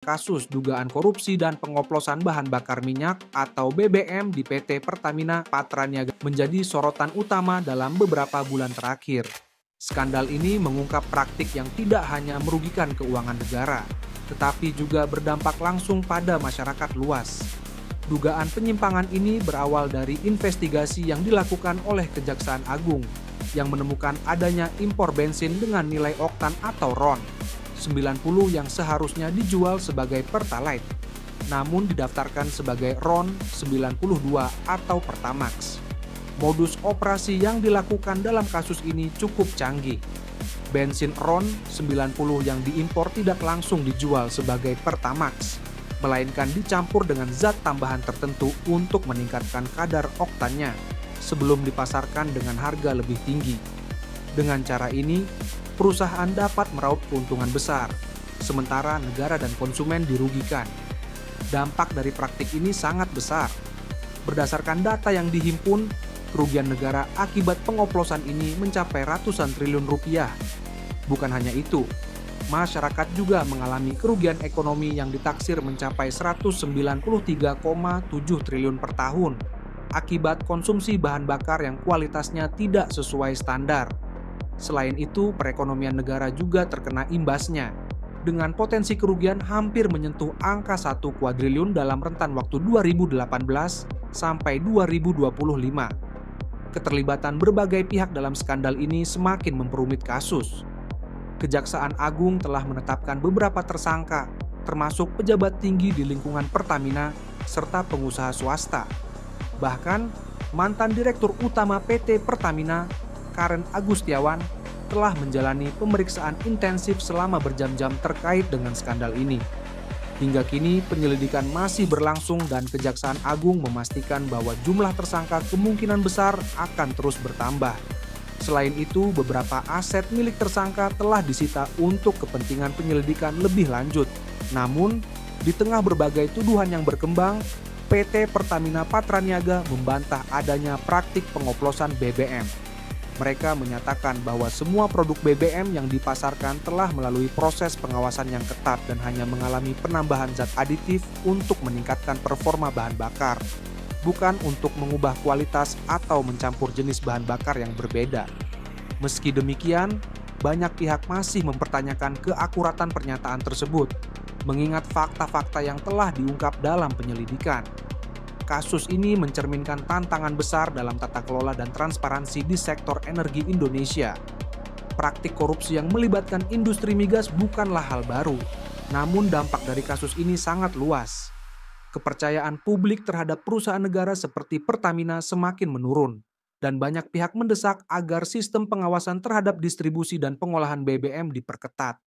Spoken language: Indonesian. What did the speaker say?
Kasus dugaan korupsi dan pengoplosan bahan bakar minyak atau BBM di PT Pertamina Patraniaga menjadi sorotan utama dalam beberapa bulan terakhir. Skandal ini mengungkap praktik yang tidak hanya merugikan keuangan negara, tetapi juga berdampak langsung pada masyarakat luas. Dugaan penyimpangan ini berawal dari investigasi yang dilakukan oleh Kejaksaan Agung yang menemukan adanya impor bensin dengan nilai oktan atau RON 90 yang seharusnya dijual sebagai Pertalite, namun didaftarkan sebagai RON 92 atau Pertamax. Modus operasi yang dilakukan dalam kasus ini cukup canggih. Bensin RON 90 yang diimpor tidak langsung dijual sebagai Pertamax, melainkan dicampur dengan zat tambahan tertentu untuk meningkatkan kadar oktannya sebelum dipasarkan dengan harga lebih tinggi. Dengan cara ini, perusahaan dapat meraup keuntungan besar, sementara negara dan konsumen dirugikan. Dampak dari praktik ini sangat besar. Berdasarkan data yang dihimpun, kerugian negara akibat pengoplosan ini mencapai ratusan triliun rupiah. Bukan hanya itu, masyarakat juga mengalami kerugian ekonomi yang ditaksir mencapai 193,7 triliun per tahun akibat konsumsi bahan bakar yang kualitasnya tidak sesuai standar. Selain itu, perekonomian negara juga terkena imbasnya, dengan potensi kerugian hampir menyentuh angka 1 kuadriliun dalam rentan waktu 2018 sampai 2025. Keterlibatan berbagai pihak dalam skandal ini semakin memperumit kasus. Kejaksaan Agung telah menetapkan beberapa tersangka, termasuk pejabat tinggi di lingkungan Pertamina serta pengusaha swasta. Bahkan, mantan Direktur Utama PT Pertamina, Karen Agustiawan, telah menjalani pemeriksaan intensif selama berjam-jam terkait dengan skandal ini. Hingga kini penyelidikan masih berlangsung dan Kejaksaan Agung memastikan bahwa jumlah tersangka kemungkinan besar akan terus bertambah. Selain itu, beberapa aset milik tersangka telah disita untuk kepentingan penyelidikan lebih lanjut. Namun, di tengah berbagai tuduhan yang berkembang, PT Pertamina Patraniaga membantah adanya praktik pengoplosan BBM. Mereka menyatakan bahwa semua produk BBM yang dipasarkan telah melalui proses pengawasan yang ketat dan hanya mengalami penambahan zat aditif untuk meningkatkan performa bahan bakar, bukan untuk mengubah kualitas atau mencampur jenis bahan bakar yang berbeda. Meski demikian, banyak pihak masih mempertanyakan keakuratan pernyataan tersebut, mengingat fakta-fakta yang telah diungkap dalam penyelidikan. Kasus ini mencerminkan tantangan besar dalam tata kelola dan transparansi di sektor energi Indonesia. Praktik korupsi yang melibatkan industri migas bukanlah hal baru, namun dampak dari kasus ini sangat luas. Kepercayaan publik terhadap perusahaan negara seperti Pertamina semakin menurun, dan banyak pihak mendesak agar sistem pengawasan terhadap distribusi dan pengolahan BBM diperketat.